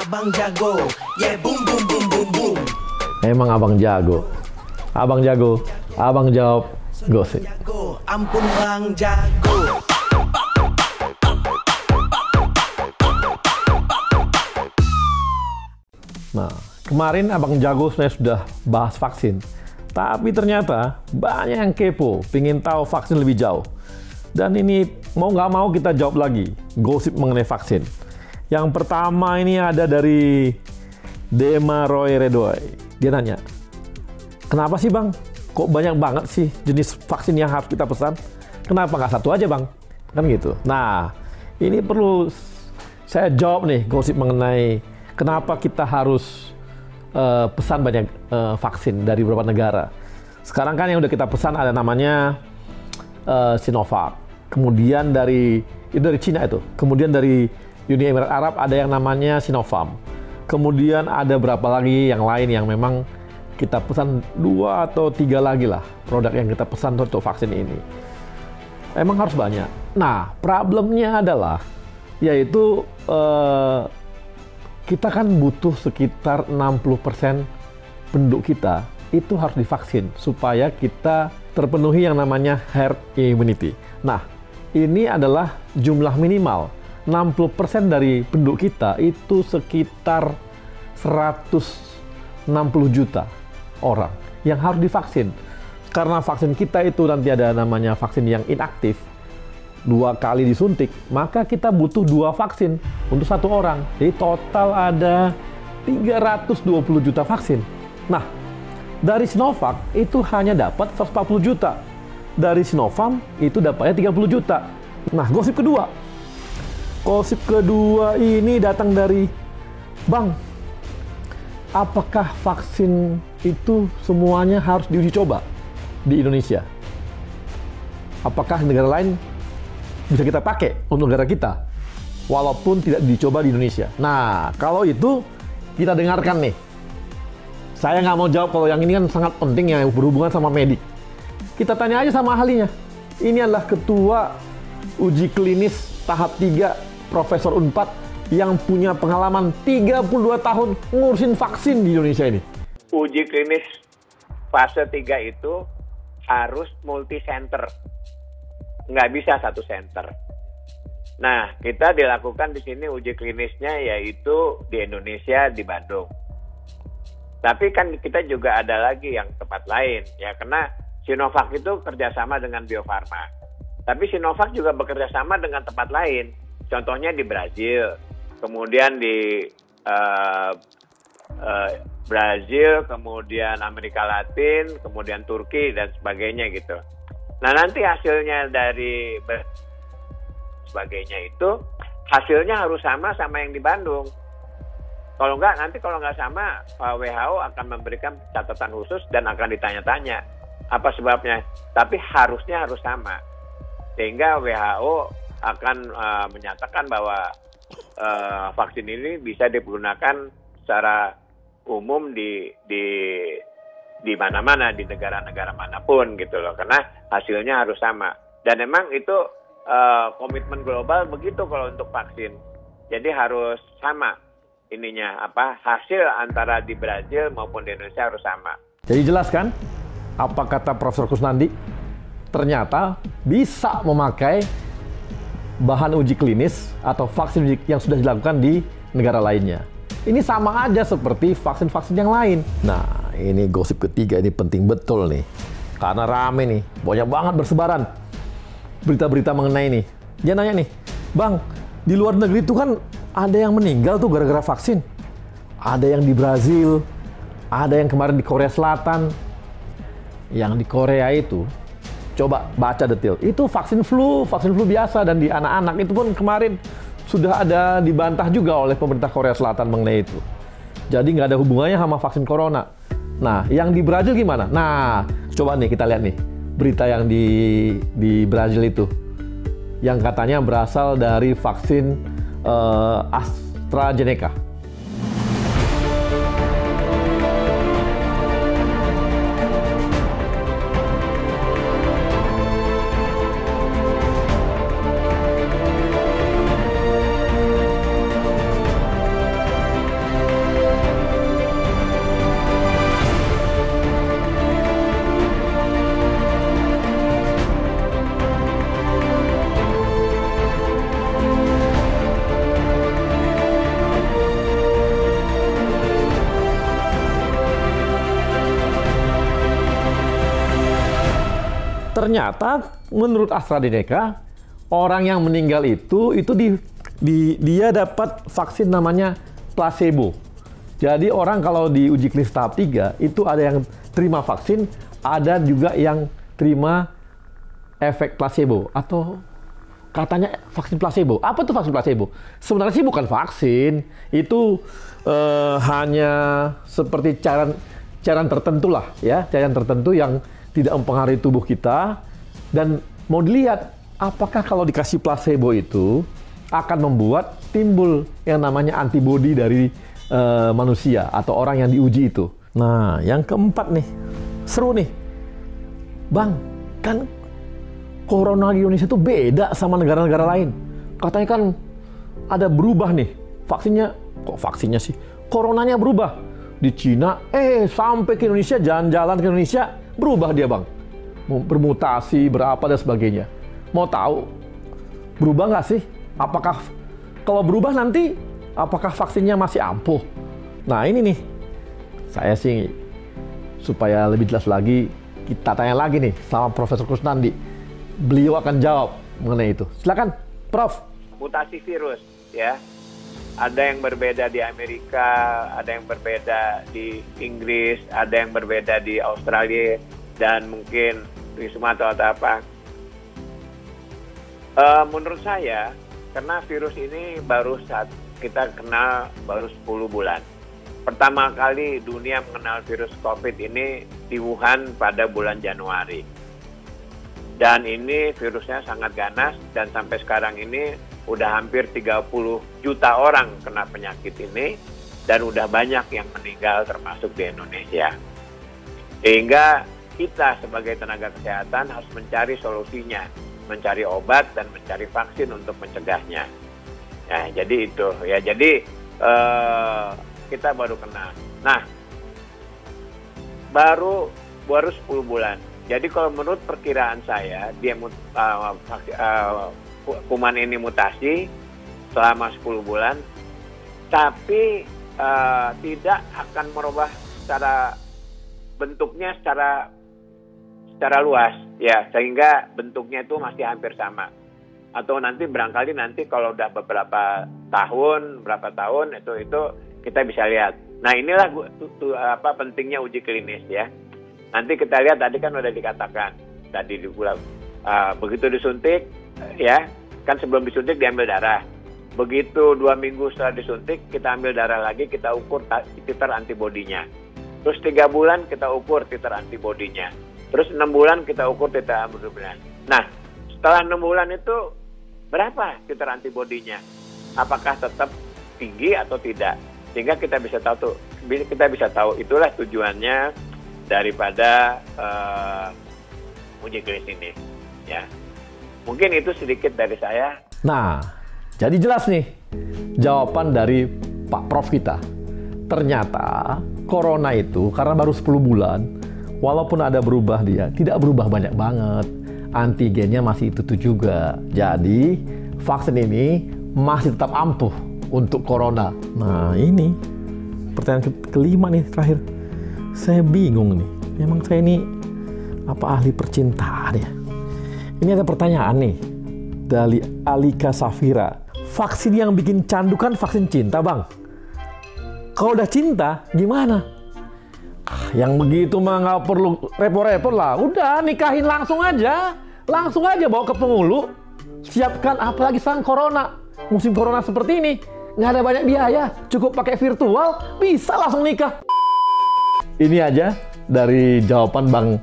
Abang jago, yeah boom boom boom boom boom. Emang abang jago. Abang jago. Abang jawab gosip. Jago, ampun bang jago. Nah, kemarin abang jago sebenarnya sudah bahas vaksin. Tapi ternyata banyak yang kepo, pengen tahu vaksin lebih jauh. Dan ini mau nggak mau kita jawab lagi gosip mengenai vaksin. Yang pertama ini ada dari Dema Roy Redoy. Dia nanya, kenapa sih bang? Kok banyak banget sih jenis vaksin yang harus kita pesan? Kenapa nggak satu aja bang? Kan gitu. Nah, ini perlu saya jawab nih gosip mengenai kenapa kita harus pesan banyak vaksin dari beberapa negara. Sekarang kan yang udah kita pesan ada namanya Sinovac. Kemudian dari Cina itu. Kemudian dari Uni Emirat Arab ada yang namanya Sinopharm. Kemudian ada berapa lagi yang lain yang memang kita pesan 2 atau 3 lagi lah produk yang kita pesan untuk vaksin ini. Emang harus banyak. Nah, problemnya adalah yaitu kita kan butuh sekitar 60% penduduk kita itu harus divaksin supaya kita terpenuhi yang namanya herd immunity. Nah, ini adalah jumlah minimal. 60% dari penduduk kita itu sekitar 160 juta orang yang harus divaksin. Karena vaksin kita itu nanti ada namanya vaksin yang inaktif, 2 kali disuntik, maka kita butuh 2 vaksin untuk 1 orang. Jadi total ada 320 juta vaksin. Nah, dari Sinovac itu hanya dapat 140 juta. Dari Sinopharm itu dapatnya 30 juta. Nah, gosip kedua. Gosip kedua ini datang dari, Bang, apakah vaksin itu semuanya harus diuji coba di Indonesia? Apakah negara lain bisa kita pakai untuk negara kita walaupun tidak dicoba di Indonesia? Nah, kalau itu kita dengarkan nih. Saya nggak mau jawab kalau yang ini kan sangat penting yang berhubungan sama medik. Kita tanya aja sama ahlinya. Ini adalah ketua uji klinis tahap 3 Profesor Unpad yang punya pengalaman 32 tahun ngurusin vaksin di Indonesia ini. Uji klinis fase 3 itu harus multi center. Nggak bisa satu center. Nah, kita dilakukan di sini uji klinisnya yaitu di Indonesia, di Bandung. Tapi kan kita juga ada lagi yang tempat lain, ya, karena Sinovac itu kerjasama dengan Bio Farma. Tapi Sinovac juga bekerja sama dengan tempat lain. Contohnya di Brazil, kemudian di Brazil, kemudian Amerika Latin, kemudian Turki, dan sebagainya gitu. Nah, nanti hasilnya dari sebagainya itu, hasilnya harus sama yang di Bandung. Kalau nggak sama, WHO akan memberikan catatan khusus dan akan ditanya-tanya apa sebabnya. Tapi harusnya harus sama, sehingga WHO akan menyatakan bahwa vaksin ini bisa digunakan secara umum di mana-mana, di negara-negara manapun gitu loh, karena hasilnya harus sama. Dan memang itu komitmen global begitu kalau untuk vaksin. Jadi harus sama ininya, hasil antara di Brazil maupun di Indonesia harus sama. Jadi jelas kan apa kata Profesor Kusnandi? Ternyata bisa memakai bahan uji klinis atau vaksin yang sudah dilakukan di negara lainnya. Ini sama aja seperti vaksin-vaksin yang lain. Nah, ini gosip ketiga, ini penting betul nih. Karena rame nih, banyak banget bersebaran berita-berita mengenai ini. Dia nanya nih, Bang, di luar negeri itu kan ada yang meninggal tuh gara-gara vaksin. Ada yang di Brazil, ada yang kemarin di Korea Selatan. Yang di Korea itu, coba baca detail, itu vaksin flu biasa, dan di anak-anak itu pun kemarin sudah ada dibantah juga oleh pemerintah Korea Selatan mengenai itu. Jadi nggak ada hubungannya sama vaksin corona. Nah, yang di Brazil gimana? Nah, coba nih kita lihat nih berita yang di Brazil itu, yang katanya berasal dari vaksin AstraZeneca. Ternyata menurut AstraZeneca, orang yang meninggal itu dia dapat vaksin namanya placebo. Jadi orang kalau di uji klinis tahap 3 itu ada yang terima vaksin, ada juga yang terima efek placebo atau katanya vaksin placebo. Apa tuh vaksin placebo? Sebenarnya sih bukan vaksin, itu hanya seperti cairan tertentu lah, ya, cairan tertentu yang tidak mempengaruhi tubuh kita. Dan mau dilihat apakah kalau dikasih placebo itu akan membuat timbul yang namanya antibodi dari manusia atau orang yang diuji itu. Nah, yang keempat nih, seru nih, Bang, kan corona di Indonesia itu beda sama negara-negara lain. Katanya kan ada berubah nih vaksinnya. Kok vaksinnya sih? Coronanya berubah. Di Cina, sampai ke Indonesia, jalan-jalan ke Indonesia, berubah dia, Bang. Bermutasi, berapa dan sebagainya. Mau tahu berubah nggak sih? Apakah kalau berubah nanti, apakah vaksinnya masih ampuh? Nah ini nih, saya sih supaya lebih jelas lagi, kita tanya lagi nih sama Profesor Kusnandi. Beliau akan jawab mengenai itu. Silakan, Prof. Mutasi virus, ya. Ada yang berbeda di Amerika, ada yang berbeda di Inggris, ada yang berbeda di Australia, dan mungkin di Sumatera atau apa. Menurut saya, karena virus ini baru kita kenal baru 10 bulan. Pertama kali dunia mengenal virus COVID ini di Wuhan pada bulan Januari. Dan ini virusnya sangat ganas dan sampai sekarang ini udah hampir 30 juta orang kena penyakit ini dan udah banyak yang meninggal termasuk di Indonesia. Sehingga kita sebagai tenaga kesehatan harus mencari solusinya, mencari obat dan mencari vaksin untuk mencegahnya. Ya, jadi itu ya. Jadi kita baru kenal. Nah, baru 10 bulan. Jadi kalau menurut perkiraan saya, dia kuman ini mutasi selama 10 bulan, tapi tidak akan merubah secara bentuknya secara luas, ya, sehingga bentuknya itu masih hampir sama. Atau nanti barangkali kalau udah berapa tahun itu kita bisa lihat. Nah inilah pentingnya uji klinis, ya. Nanti kita lihat, tadi kan udah dikatakan tadi di bulan begitu disuntik, ya kan, sebelum disuntik diambil darah. Begitu 2 minggu setelah disuntik kita ambil darah lagi, kita ukur titer antibodinya. Terus 3 bulan kita ukur titer antibodinya. Terus 6 bulan kita ukur titer antibodinya. Nah setelah 6 bulan itu berapa titer antibodinya? Apakah tetap tinggi atau tidak? Sehingga kita bisa tahu itulah tujuannya daripada uji klinis ini, ya. Mungkin itu sedikit dari saya. Nah, jadi jelas nih jawaban dari Pak Prof kita. Ternyata corona itu karena baru 10 bulan, walaupun ada berubah, dia tidak berubah banyak banget. Antigennya masih itu juga. Jadi vaksin ini masih tetap ampuh untuk corona. Nah ini pertanyaan kelima nih, terakhir. Saya bingung nih, memang saya ini apa ahli percintaan ya? Ini ada pertanyaan nih dari Alika Safira. Vaksin yang bikin candu kan vaksin cinta, Bang. Kalau udah cinta, gimana? Yang begitu mah nggak perlu repot-repot lah. Udah nikahin langsung aja bawa ke penghulu. Siapkan, apalagi sekarang corona, musim corona seperti ini, nggak ada banyak biaya, cukup pakai virtual, bisa langsung nikah. Ini aja dari jawaban Bang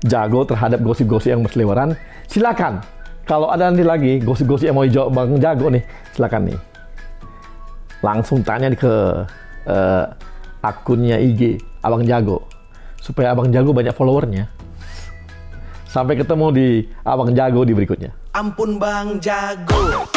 Jago terhadap gosip-gosip yang berseliweran. Silakan, kalau ada nanti lagi gosip-gosip yang mau dijawab Bang Jago nih, silakan nih. Langsung tanya ke akunnya IG Abang Jago, supaya Abang Jago banyak followernya. Sampai ketemu di Abang Jago di berikutnya. Ampun Bang Jago.